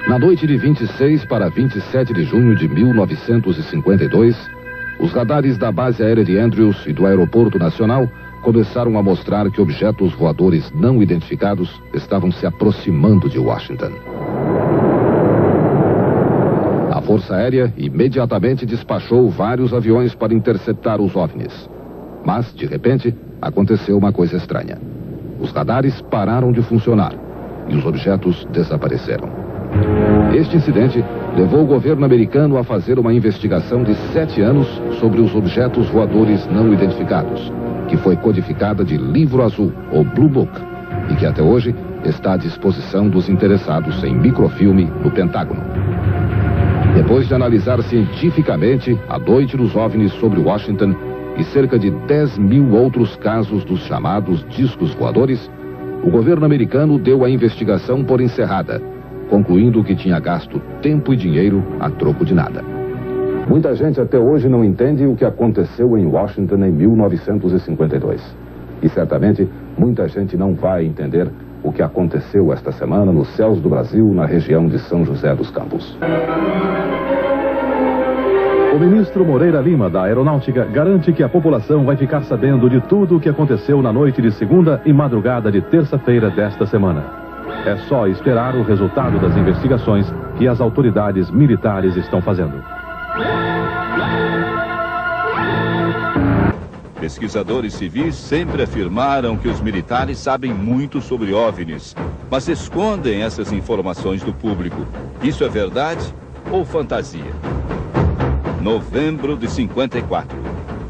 Na noite de 26 para 27 de junho de 1952, os radares da base aérea de Andrews e do Aeroporto Nacional começaram a mostrar que objetos voadores não identificados estavam se aproximando de Washington. A Força Aérea imediatamente despachou vários aviões para interceptar os OVNIs. Mas, de repente, aconteceu uma coisa estranha. Os radares pararam de funcionar e os objetos desapareceram. Este incidente levou o governo americano a fazer uma investigação de 7 anos sobre os objetos voadores não identificados, que foi codificada de Livro Azul, ou Blue Book, e que até hoje está à disposição dos interessados em microfilme no Pentágono. Depois de analisar cientificamente a noite dos OVNIs sobre Washington e cerca de 10 mil outros casos dos chamados discos voadores, o governo americano deu a investigação por encerrada, concluindo que tinha gasto tempo e dinheiro a troco de nada. Muita gente até hoje não entende o que aconteceu em Washington em 1952. E certamente muita gente não vai entender o que aconteceu esta semana nos céus do Brasil, na região de São José dos Campos. O ministro Moreira Lima, da Aeronáutica, garante que a população vai ficar sabendo de tudo o que aconteceu na noite de segunda e madrugada de terça-feira desta semana. É só esperar o resultado das investigações que as autoridades militares estão fazendo. Pesquisadores civis sempre afirmaram que os militares sabem muito sobre OVNIs, mas escondem essas informações do público. Isso é verdade ou fantasia? Novembro de 54.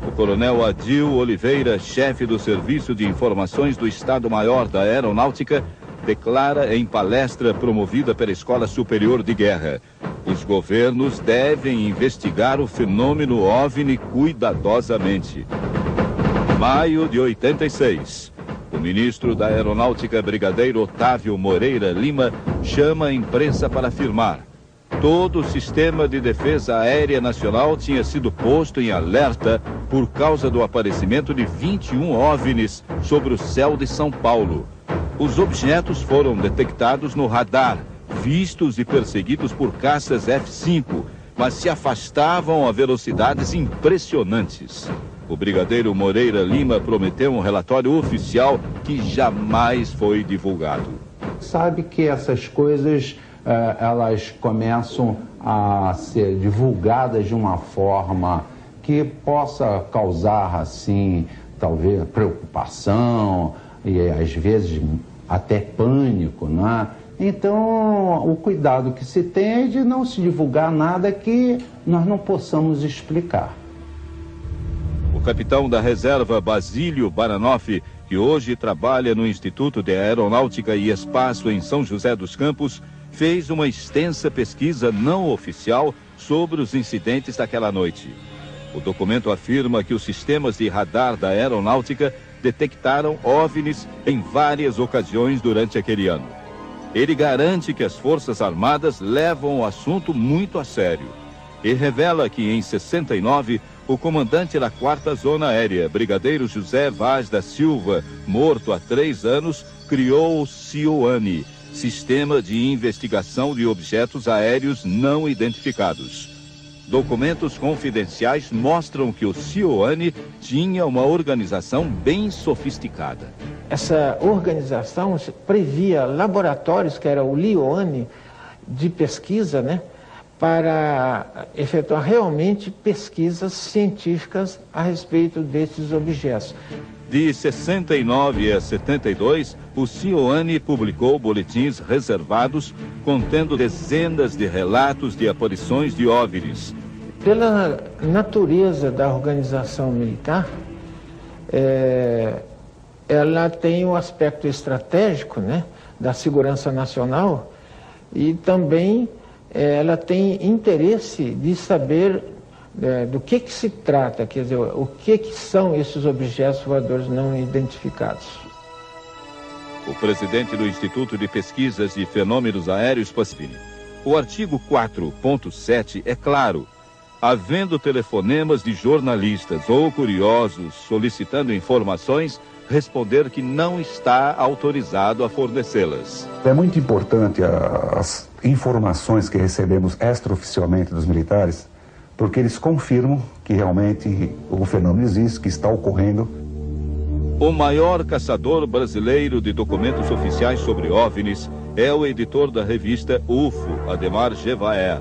O coronel Adil Oliveira, chefe do Serviço de Informações do Estado-Maior da Aeronáutica, declara em palestra promovida pela Escola Superior de Guerra: os governos devem investigar o fenômeno OVNI cuidadosamente. Maio de 86. O ministro da Aeronáutica, brigadeiro Otávio Moreira Lima, chama a imprensa para afirmar: todo o sistema de defesa aérea nacional tinha sido posto em alerta por causa do aparecimento de 21 OVNIs sobre o céu de São Paulo. Os objetos foram detectados no radar, vistos e perseguidos por caças F-5, mas se afastavam a velocidades impressionantes. O brigadeiro Moreira Lima prometeu um relatório oficial que jamais foi divulgado. Sabe que essas coisas elas começam a ser divulgadas de uma forma que possa causar, assim, talvez preocupação e às vezes até pânico, né? Então, o cuidado que se tem é de não se divulgar nada que nós não possamos explicar. O capitão da reserva Basílio Baranoff, que hoje trabalha no Instituto de Aeronáutica e Espaço em São José dos Campos, fez uma extensa pesquisa não oficial sobre os incidentes daquela noite. O documento afirma que os sistemas de radar da aeronáutica detectaram OVNIs em várias ocasiões durante aquele ano. Ele garante que as Forças Armadas levam o assunto muito a sério. E revela que em 69, o comandante da 4ª Zona Aérea, brigadeiro José Vaz da Silva, morto há 3 anos, criou o CIOANI, Sistema de Investigação de Objetos Aéreos Não Identificados. Documentos confidenciais mostram que o CIOANI tinha uma organização bem sofisticada. Essa organização previa laboratórios, que era o LIOANI, de pesquisa, né, para efetuar realmente pesquisas científicas a respeito desses objetos. De 69 a 72, o CIOANI publicou boletins reservados contendo dezenas de relatos de aparições de OVNIs. Pela natureza da organização militar, ela tem um aspecto estratégico, né, da segurança nacional, e também ela tem interesse de saber do que se trata, quer dizer, o que são esses objetos voadores não identificados. O presidente do Instituto de Pesquisas de Fenômenos Aéreos Pacífico. O artigo 4.7 é claro: havendo telefonemas de jornalistas ou curiosos solicitando informações, responder que não está autorizado a fornecê-las. É muito importante as informações que recebemos extraoficialmente dos militares, porque eles confirmam que realmente o fenômeno existe, que está ocorrendo. O maior caçador brasileiro de documentos oficiais sobre OVNIs é o editor da revista UFO, Ademar Jevaer.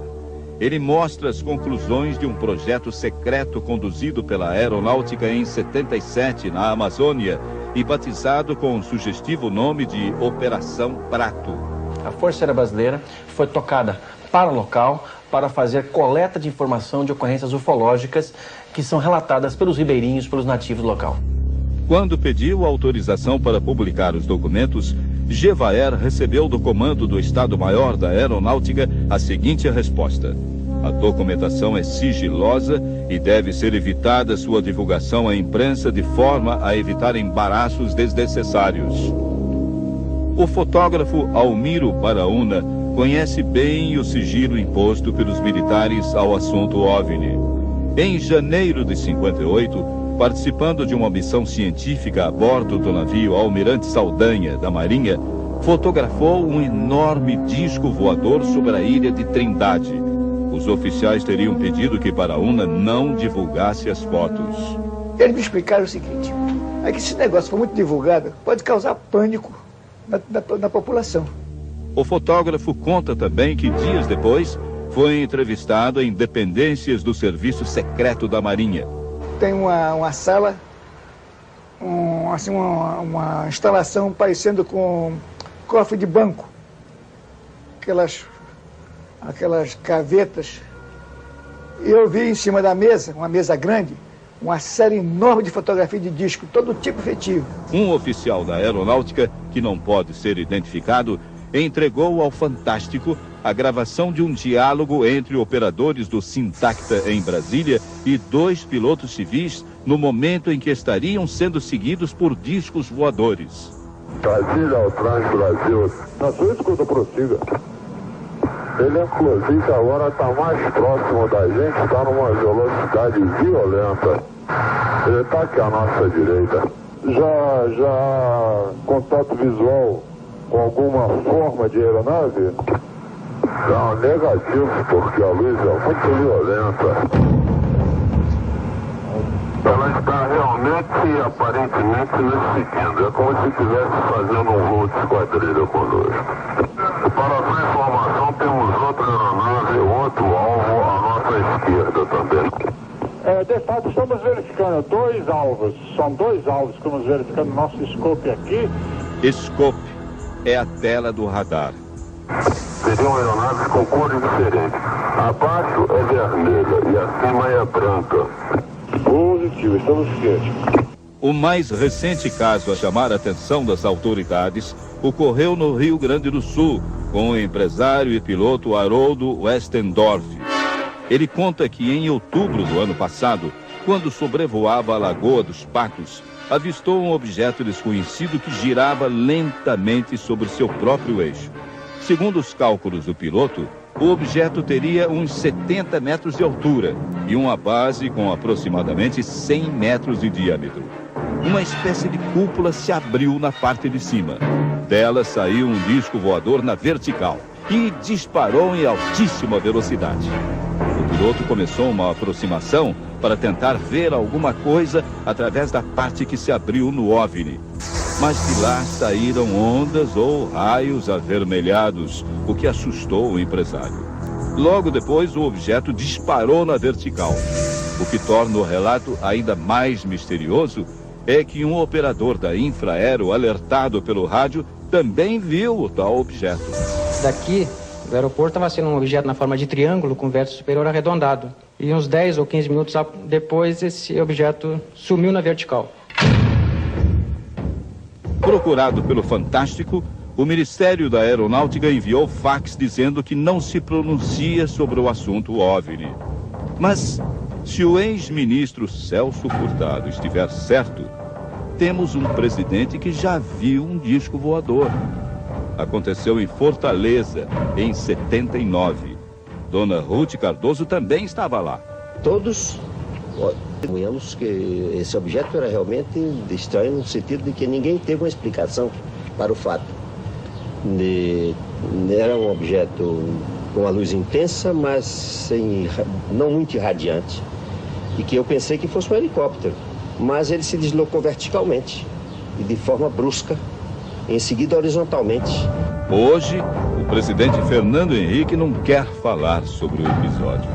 Ele mostra as conclusões de um projeto secreto conduzido pela Aeronáutica em 77, na Amazônia, e batizado com o sugestivo nome de Operação Prato. A Força Aérea Brasileira foi tocada para o local para fazer coleta de informação de ocorrências ufológicas que são relatadas pelos ribeirinhos, pelos nativos do local. Quando pediu autorização para publicar os documentos, Jevaer recebeu do comando do Estado-Maior da Aeronáutica a seguinte resposta: a documentação é sigilosa e deve ser evitada sua divulgação à imprensa de forma a evitar embaraços desnecessários. O fotógrafo Almiro Baraúna conhece bem o sigilo imposto pelos militares ao assunto OVNI. Em janeiro de 58, participando de uma missão científica a bordo do navio Almirante Saldanha, da Marinha, fotografou um enorme disco voador sobre a ilha de Trindade. Os oficiais teriam pedido que Baraúna não divulgasse as fotos. Eles me explicaram o seguinte: é que esse negócio for muito divulgado, pode causar pânico na população. O fotógrafo conta também que dias depois foi entrevistado em dependências do Serviço Secreto da Marinha. Tem uma sala, uma instalação parecendo com cofre de banco. Aquelas gavetas. Eu vi em cima da mesa, uma mesa grande, uma série enorme de fotografias de disco, todo tipo efetivo. Um oficial da Aeronáutica, que não pode ser identificado, entregou ao Fantástico a gravação de um diálogo entre operadores do Sintacta em Brasília e 2 pilotos civis no momento em que estariam sendo seguidos por discos voadores. Brasília ao Transbrasil. Na sua escuta, prossiga. Ele, inclusive, agora está mais próximo da gente, está numa velocidade violenta. Ele está aqui à nossa direita. Já contato visual com alguma forma de aeronave? Não, negativo, porque a luz é muito violenta. Ela está realmente, aparentemente, nos seguindo. É como se estivesse fazendo um voo de esquadrilha conosco. Para a sua informação, temos outra aeronave, outro alvo à nossa esquerda também. De fato, estamos verificando 2 alvos. São 2 alvos que estamos verificando no nosso scope aqui. Scope é a tela do radar. Seriam aeronaves com cores diferentes. Abaixo é vermelha e acima é branca. Positivo, estamos cientes. O mais recente caso a chamar a atenção das autoridades ocorreu no Rio Grande do Sul, com o empresário e piloto Haroldo Westendorf. Ele conta que em outubro do ano passado, quando sobrevoava a Lagoa dos Patos, avistou um objeto desconhecido que girava lentamente sobre seu próprio eixo. Segundo os cálculos do piloto, o objeto teria uns 70 metros de altura e uma base com aproximadamente 100 metros de diâmetro. Uma espécie de cúpula se abriu na parte de cima. Dela saiu um disco voador na vertical e disparou em altíssima velocidade. O piloto começou uma aproximação para tentar ver alguma coisa através da parte que se abriu no OVNI. Mas de lá saíram ondas ou raios avermelhados, o que assustou o empresário. Logo depois, o objeto disparou na vertical. O que torna o relato ainda mais misterioso é que um operador da Infraero, alertado pelo rádio, também viu o tal objeto. Daqui, do aeroporto, estava sendo um objeto na forma de triângulo com vértice superior arredondado. E uns 10 ou 15 minutos depois, esse objeto sumiu na vertical. Procurado pelo Fantástico, o Ministério da Aeronáutica enviou fax dizendo que não se pronuncia sobre o assunto OVNI. Mas, se o ex-ministro Celso Furtado estiver certo, temos um presidente que já viu um disco voador. Aconteceu em Fortaleza, em 79. Dona Ruth Cardoso também estava lá. Todos Testemunhamos que esse objeto era realmente estranho no sentido de que ninguém teve uma explicação para o fato. Era um objeto com a luz intensa, mas não muito irradiante. E que eu pensei que fosse um helicóptero, mas ele se deslocou verticalmente e de forma brusca, em seguida horizontalmente. Hoje, o presidente Fernando Henrique não quer falar sobre o episódio.